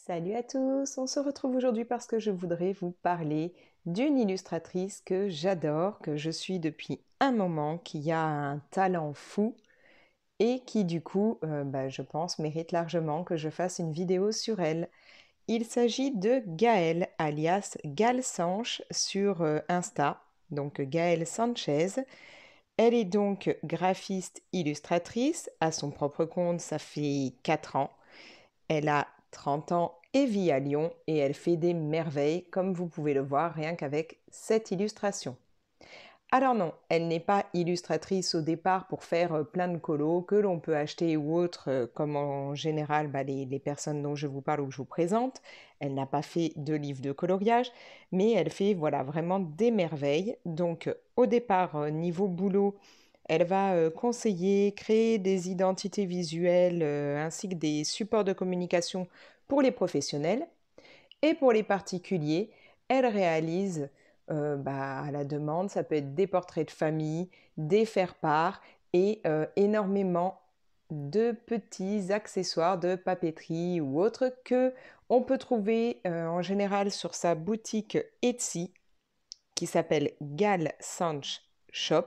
Salut à tous, on se retrouve aujourd'hui parce que je voudrais vous parler d'une illustratrice que j'adore, que je suis depuis un moment, qui a un talent fou et qui du coup, je pense, mérite largement que je fasse une vidéo sur elle. Il s'agit de Gaëlle, alias Gal Sanche sur Insta, donc Gaëlle Sanchez. Elle est donc graphiste illustratrice, à son propre compte, ça fait 4 ans. Elle a 30 ans et vit à Lyon et elle fait des merveilles, comme vous pouvez le voir rien qu'avec cette illustration. Alors non, elle n'est pas illustratrice au départ pour faire plein de colos que l'on peut acheter ou autres, comme en général les personnes dont je vous parle ou que je vous présente. Elle n'a pas fait de livre de coloriage, mais elle fait voilà vraiment des merveilles. Donc au départ, niveau boulot, elle va conseiller, créer des identités visuelles ainsi que des supports de communication pour les professionnels. Et pour les particuliers, elle réalise à la demande, ça peut être des portraits de famille, des faire-part et énormément de petits accessoires de papeterie ou autres que on peut trouver en général sur sa boutique Etsy qui s'appelle Gal Sanch Shop.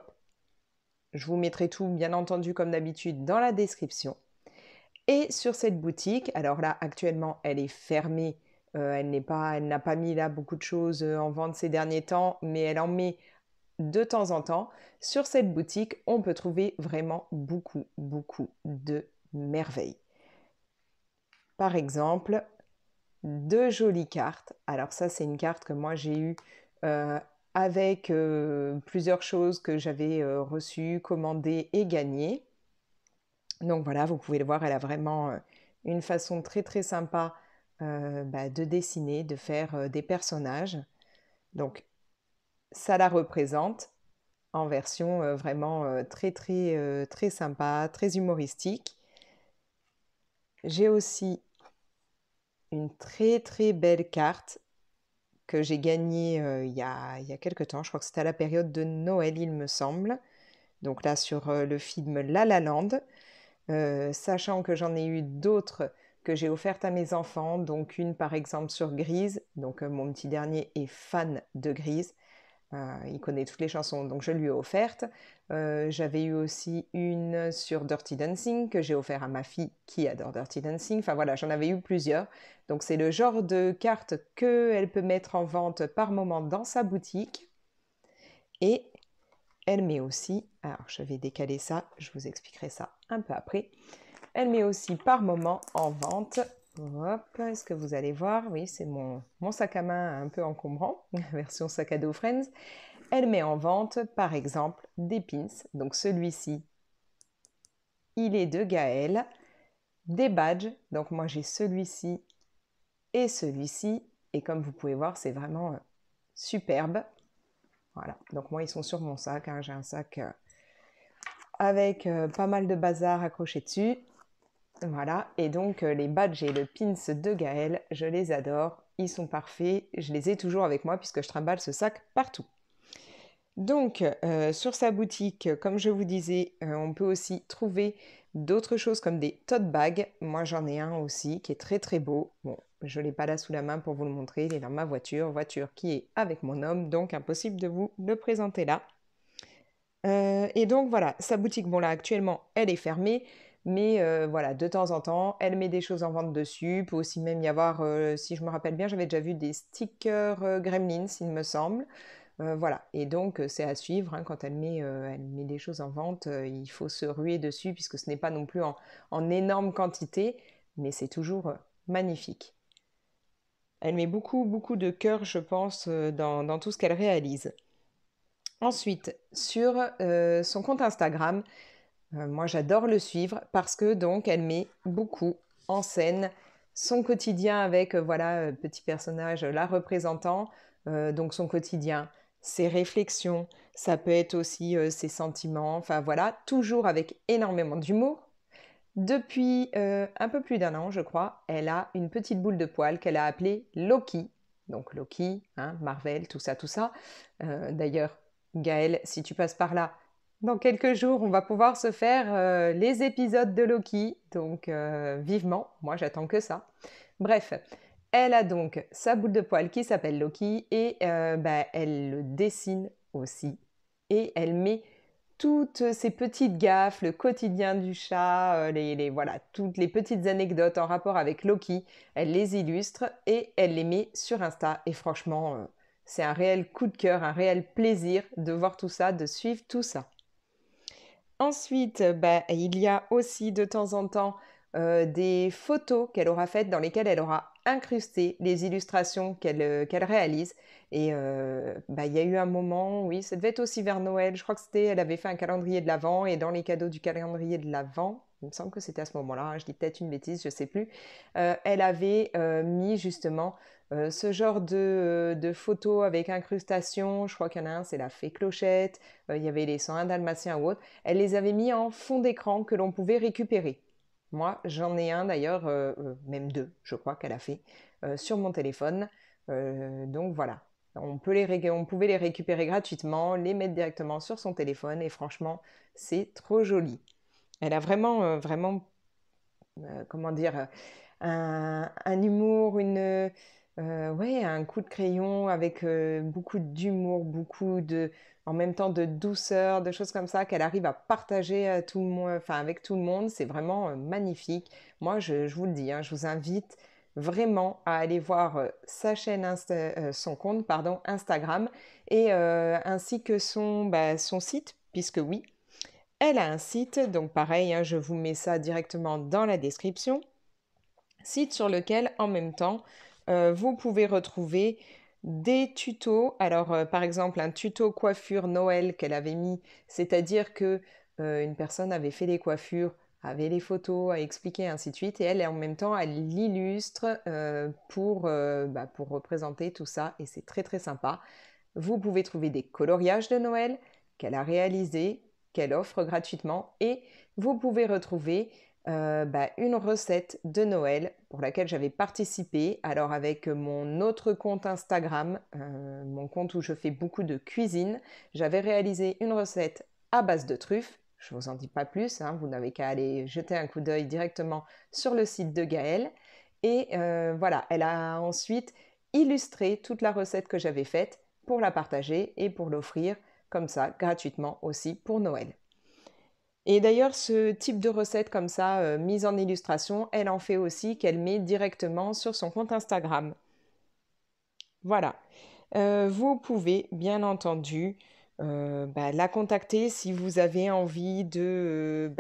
Je vous mettrai tout, bien entendu, comme d'habitude, dans la description. Et sur cette boutique, alors là, actuellement, elle est fermée. Elle n'a pas mis là beaucoup de choses en vente ces derniers temps, mais elle en met de temps en temps. Sur cette boutique, on peut trouver vraiment beaucoup, beaucoup de merveilles. Par exemple, de jolies cartes. Alors ça, c'est une carte que moi j'ai eue euh, avec plusieurs choses que j'avais reçues, commandées et gagnées. Donc voilà, vous pouvez le voir, elle a vraiment une façon très très sympa de dessiner, de faire des personnages. Donc ça la représente en version vraiment très très très sympa, très humoristique. J'ai aussi une très très belle carte que j'ai gagnée il y a quelques temps. Je crois que c'était à la période de Noël, il me semble. Donc là, sur le film La La Land. Sachant que j'en ai eu d'autres que j'ai offertes à mes enfants, donc une par exemple sur Grise, donc mon petit dernier est fan de Grise, il connaît toutes les chansons, donc je lui ai offerte. J'avais eu aussi une sur Dirty Dancing que j'ai offert à ma fille qui adore Dirty Dancing, enfin voilà, j'en avais eu plusieurs. Donc c'est le genre de carte qu'elle peut mettre en vente par moment dans sa boutique. Et elle met aussi, alors je vais décaler ça, je vous expliquerai ça un peu après. Elle met aussi par moment en vente. Hop, est-ce que vous allez voir? Oui, c'est mon sac à main un peu encombrant, version sac à dos Friends. Elle met en vente, par exemple, des pins. Donc celui-ci, il est de Gaëlle. Des badges. Donc moi j'ai celui-ci et celui-ci. Et comme vous pouvez voir, c'est vraiment superbe. Voilà. Donc moi, ils sont sur mon sac, hein. J'ai un sac avec pas mal de bazar accroché dessus. Voilà, et donc les badges et le pins de Gaëlle, je les adore, ils sont parfaits, je les ai toujours avec moi puisque je trimballe ce sac partout. Donc sur sa boutique, comme je vous disais, on peut aussi trouver d'autres choses comme des tote bags. Moi j'en ai un aussi qui est très très beau. Bon, je ne l'ai pas là sous la main pour vous le montrer, il est dans ma voiture qui est avec mon homme, donc impossible de vous le présenter là. Et donc voilà, sa boutique, bon là actuellement elle est fermée, mais voilà, de temps en temps, elle met des choses en vente dessus. Il peut aussi même y avoir, si je me rappelle bien, j'avais déjà vu des stickers Gremlins, il me semble. Voilà, et donc c'est à suivre, hein, quand elle met des choses en vente, il faut se ruer dessus puisque ce n'est pas non plus en énorme quantité, mais c'est toujours magnifique. Elle met beaucoup, beaucoup de cœur, je pense, dans tout ce qu'elle réalise. Ensuite, sur son compte Instagram, moi j'adore le suivre parce que donc elle met beaucoup en scène son quotidien avec voilà petit personnage la représentant, donc son quotidien, ses réflexions, ça peut être aussi ses sentiments, enfin voilà, toujours avec énormément d'humour. Depuis un peu plus d'un an, je crois, elle a une petite boule de poil qu'elle a appelée Loki. Donc Loki, hein, Marvel, tout ça, tout ça. D'ailleurs, Gaëlle, si tu passes par là, dans quelques jours, on va pouvoir se faire les épisodes de Loki. Donc vivement, moi j'attends que ça. Bref, Elle a donc sa boule de poil qui s'appelle Loki et elle le dessine aussi. Et elle met toutes ces petites gaffes, le quotidien du chat, voilà, toutes les petites anecdotes en rapport avec Loki, elle les illustre et elle les met sur Insta. Et franchement, c'est un réel coup de cœur, un réel plaisir de voir tout ça, de suivre tout ça. Ensuite, il y a aussi de temps en temps des photos qu'elle aura faites dans lesquelles elle aura incrusté les illustrations qu'elle réalise. Et il y a eu un moment, oui, ça devait être aussi vers Noël, je crois que c'était, elle avait fait un calendrier de l'Avent et dans les cadeaux du calendrier de l'Avent, il me semble que c'était à ce moment-là, hein, je dis peut-être une bêtise, je ne sais plus, elle avait mis justement ce genre de photos avec incrustation. Je crois qu'il y en a un, c'est la fée Clochette, il y avait les 101 dalmatiens ou autre. Elle les avait mis en fond d'écran que l'on pouvait récupérer. Moi, j'en ai un d'ailleurs, même deux, je crois qu'elle a fait, sur mon téléphone. Donc voilà, on pouvait les récupérer gratuitement, les mettre directement sur son téléphone et franchement, c'est trop joli. Elle a vraiment, comment dire, un humour, ouais, un coup de crayon avec beaucoup d'humour, en même temps de douceur, de choses comme ça qu'elle arrive à partager à tout le monde, enfin, avec tout le monde. C'est vraiment magnifique. Moi, je vous le dis, hein, je vous invite vraiment à aller voir son compte, pardon, Instagram et ainsi que son site, puisque oui, elle a un site. Donc pareil, hein, je vous mets ça directement dans la description. Site sur lequel, en même temps, vous pouvez retrouver des tutos. Alors, par exemple, un tuto coiffure Noël qu'elle avait mis, c'est-à-dire que une personne avait fait les coiffures, avait les photos à expliquer, ainsi de suite, et elle, en même temps, elle l'illustre pour représenter tout ça, et c'est très très sympa. Vous pouvez trouver des coloriages de Noël qu'elle a réalisés, qu'elle offre gratuitement, et vous pouvez retrouver une recette de Noël pour laquelle j'avais participé. Alors avec mon autre compte Instagram, mon compte où je fais beaucoup de cuisine, j'avais réalisé une recette à base de truffes. Je ne vous en dis pas plus, hein, vous n'avez qu'à aller jeter un coup d'œil directement sur le site de Gaëlle. Et voilà, elle a ensuite illustré toute la recette que j'avais faite pour la partager et pour l'offrir comme ça gratuitement aussi pour Noël. Et d'ailleurs, ce type de recette comme ça, mise en illustration, elle en fait aussi qu'elle met directement sur son compte Instagram. Voilà. Vous pouvez bien entendu la contacter si vous avez envie de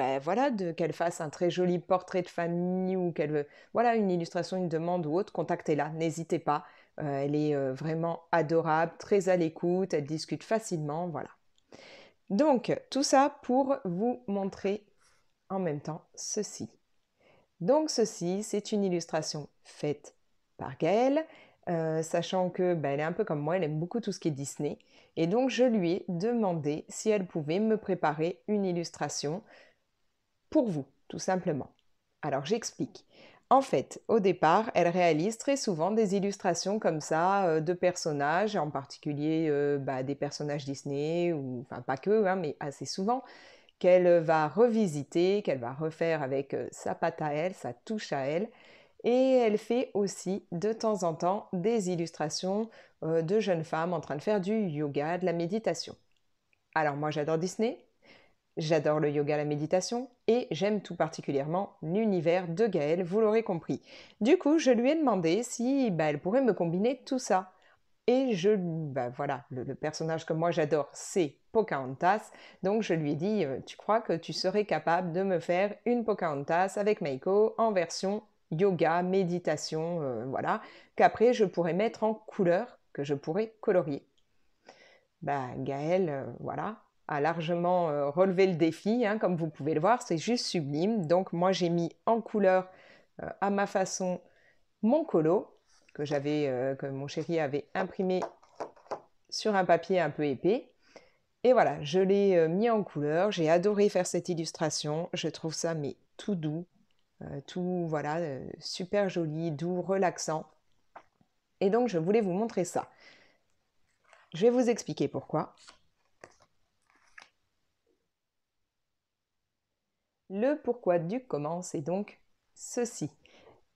qu'elle fasse un très joli portrait de famille ou voilà, une illustration, une demande ou autre, contactez-la, n'hésitez pas. Elle est vraiment adorable, très à l'écoute, elle discute facilement, voilà. Donc, tout ça pour vous montrer en même temps ceci. Donc ceci, c'est une illustration faite par Gaëlle, sachant que elle est un peu comme moi, elle aime beaucoup tout ce qui est Disney. Et donc je lui ai demandé si elle pouvait me préparer une illustration pour vous, tout simplement. Alors j'explique. En fait, au départ, elle réalise très souvent des illustrations comme ça de personnages, en particulier des personnages Disney, ou enfin pas que, hein, mais assez souvent qu'elle va revisiter, qu'elle va refaire avec sa patte à elle, sa touche à elle. Et elle fait aussi de temps en temps des illustrations de jeunes femmes en train de faire du yoga, de la méditation. Alors moi j'adore Disney, j'adore le yoga, la méditation et j'aime tout particulièrement l'univers de Gaëlle, vous l'aurez compris. Du coup, je lui ai demandé si elle pourrait me combiner tout ça. Et voilà, le personnage que moi j'adore, c'est Pocahontas. Donc je lui ai dit, tu crois que tu serais capable de me faire une Pocahontas avec Meiko en version yoga, méditation, voilà, qu'après je pourrais mettre en couleur, que je pourrais colorier. Gaëlle, voilà, a largement relevé le défi, hein, comme vous pouvez le voir, c'est juste sublime. Donc moi j'ai mis en couleur à ma façon mon colo que mon chéri avait imprimé sur un papier un peu épais. Et voilà, je l'ai mis en couleur. J'ai adoré faire cette illustration. Je trouve ça mais tout doux, tout voilà, super joli, doux, relaxant. Et donc je voulais vous montrer ça. Je vais vous expliquer pourquoi. Le pourquoi du comment, c'est donc ceci.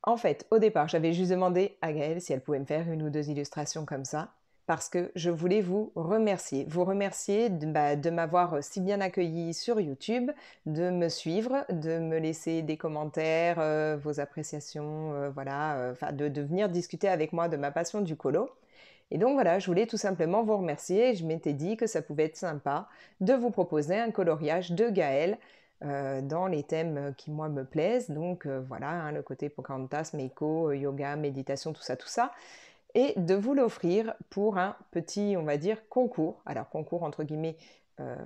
En fait, au départ, j'avais juste demandé à Gaëlle si elle pouvait me faire une ou deux illustrations comme ça, parce que je voulais vous remercier. Vous remercier de m'avoir si bien accueilli sur YouTube, de me suivre, de me laisser des commentaires, vos appréciations, voilà, enfin de venir discuter avec moi de ma passion du colo. Et donc voilà, je voulais tout simplement vous remercier. Je m'étais dit que ça pouvait être sympa de vous proposer un coloriage de Gaëlle dans les thèmes qui moi me plaisent. Donc voilà, hein, le côté Pocahontas, Meiko, yoga, méditation, tout ça, tout ça. Et de vous l'offrir pour un petit, on va dire, concours. Alors concours entre guillemets euh,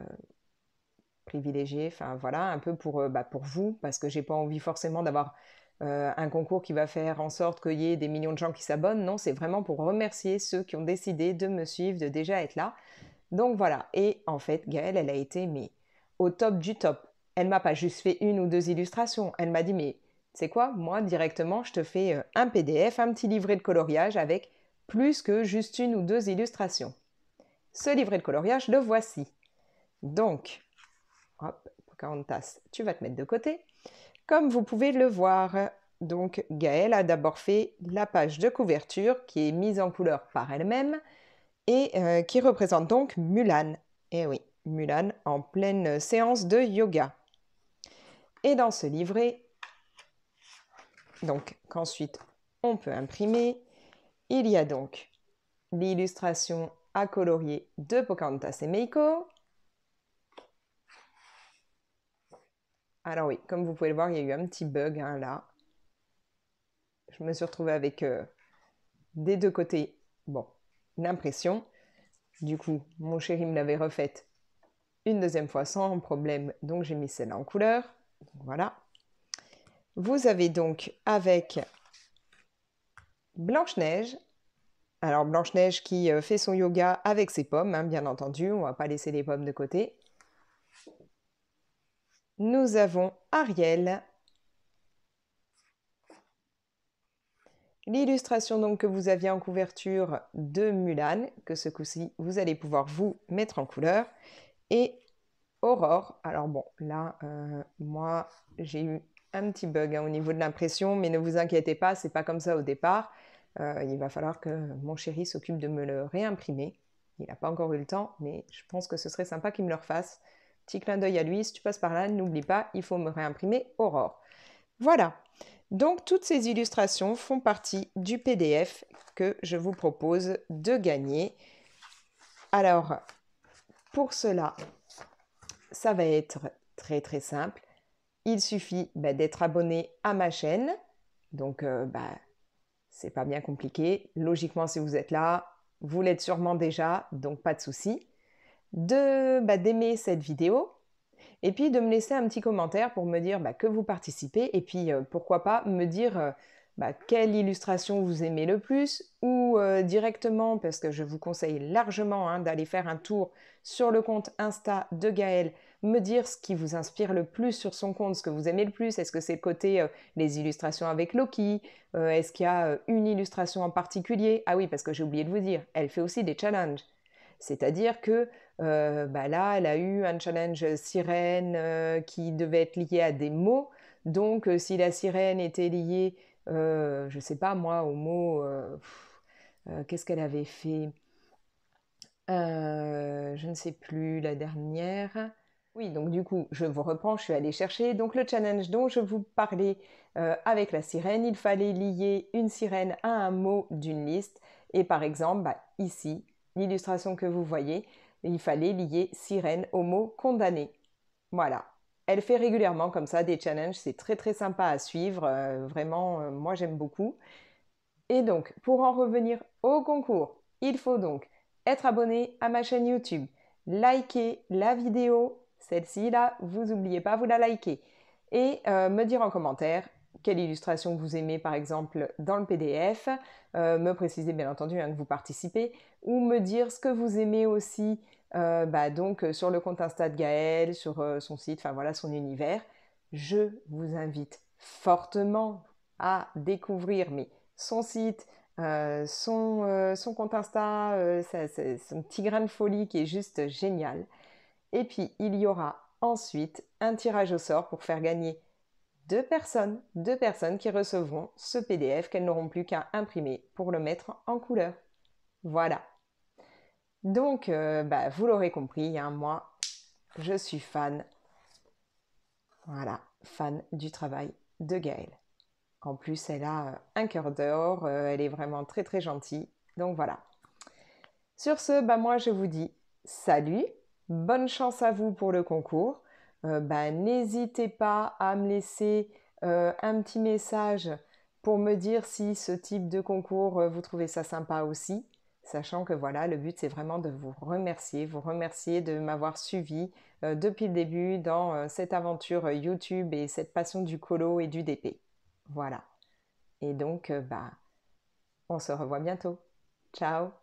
privilégié, enfin voilà, un peu pour vous, parce que j'ai pas envie forcément d'avoir un concours qui va faire en sorte qu'il y ait des millions de gens qui s'abonnent. Non, c'est vraiment pour remercier ceux qui ont décidé de me suivre, de déjà être là. Donc voilà, et en fait, Gaëlle, elle a été mais au top du top. Elle m'a pas juste fait une ou deux illustrations, elle m'a dit mais c'est quoi, moi directement, je te fais un PDF, un petit livret de coloriage avec plus que juste une ou deux illustrations. Ce livret de coloriage, le voici. Donc, hop, Pocahontas, tu vas te mettre de côté. Comme vous pouvez le voir, donc Gaëlle a d'abord fait la page de couverture qui est mise en couleur par elle-même et qui représente donc Mulan. Eh oui, Mulan en pleine séance de yoga. Et dans ce livret, donc qu'ensuite on peut imprimer, il y a donc l'illustration à colorier de Pocahontas et Meiko. Alors oui, comme vous pouvez le voir, il y a eu un petit bug hein, là. Je me suis retrouvée avec des deux côtés, bon, l'impression. Du coup, mon chéri me l'avait refaite une deuxième fois sans problème, donc j'ai mis celle-là en couleur. Voilà. Vous avez donc avec Blanche-Neige. Alors Blanche-Neige qui fait son yoga avec ses pommes, hein, bien entendu, on ne va pas laisser les pommes de côté. Nous avons Ariel. L'illustration donc que vous aviez en couverture de Mulan, que ce coup-ci vous allez pouvoir vous mettre en couleur. Et Aurore. Alors bon, là, moi, j'ai eu un petit bug hein, au niveau de l'impression, mais ne vous inquiétez pas, c'est pas comme ça au départ. Il va falloir que mon chéri s'occupe de me le réimprimer. Il n'a pas encore eu le temps, mais je pense que ce serait sympa qu'il me le refasse. Petit clin d'œil à lui, si tu passes par là, n'oublie pas, il faut me réimprimer Aurore. Voilà. Donc toutes ces illustrations font partie du PDF que je vous propose de gagner. Alors, pour cela, ça va être très très simple. Il suffit d'être abonné à ma chaîne. Donc, c'est pas bien compliqué. Logiquement, si vous êtes là, vous l'êtes sûrement déjà, donc pas de souci. D'aimer cette vidéo et puis de me laisser un petit commentaire pour me dire que vous participez et puis pourquoi pas me dire quelle illustration vous aimez le plus ou directement, parce que je vous conseille largement hein, d'aller faire un tour sur le compte Insta de Gaëlle, me dire ce qui vous inspire le plus sur son compte, ce que vous aimez le plus. Est-ce que c'est le côté les illustrations avec Loki? Est-ce qu'il y a une illustration en particulier? Ah oui, parce que j'ai oublié de vous dire, elle fait aussi des challenges. C'est-à-dire que là, elle a eu un challenge sirène qui devait être lié à des mots. Donc, si la sirène était liée, je ne sais pas moi, au mot, qu'est-ce qu'elle avait fait? Je ne sais plus, la dernière. Oui, donc du coup, je vous reprends, je suis allée chercher. Donc, le challenge dont je vous parlais avec la sirène, il fallait lier une sirène à un mot d'une liste. Et par exemple, ici, l'illustration que vous voyez, il fallait lier sirène au mot condamné. Voilà. Elle fait régulièrement comme ça des challenges, c'est très très sympa à suivre, vraiment, moi j'aime beaucoup. Et donc, pour en revenir au concours, il faut donc être abonné à ma chaîne YouTube, liker la vidéo, celle-ci là, vous n'oubliez pas, vous la likez, et me dire en commentaire quelle illustration vous aimez par exemple dans le PDF, me préciser bien entendu hein, que vous participez, ou me dire ce que vous aimez aussi donc sur le compte Insta de Gaëlle, sur son site, enfin voilà son univers. Je vous invite fortement à découvrir son site, son compte Insta, son petit grain de folie qui est juste génial. Et puis, il y aura ensuite un tirage au sort pour faire gagner deux personnes qui recevront ce PDF qu'elles n'auront plus qu'à imprimer pour le mettre en couleur. Voilà. Donc, vous l'aurez compris, hein, moi, je suis fan. Voilà, fan du travail de Gaëlle. En plus, elle a un cœur d'or, elle est vraiment très très gentille. Donc voilà. Sur ce, moi je vous dis salut, bonne chance à vous pour le concours. N'hésitez pas à me laisser un petit message pour me dire si ce type de concours, vous trouvez ça sympa aussi. Sachant que voilà, le but c'est vraiment de vous remercier de m'avoir suivi depuis le début dans cette aventure YouTube et cette passion du colo et du DP. Voilà. Et donc, on se revoit bientôt. Ciao!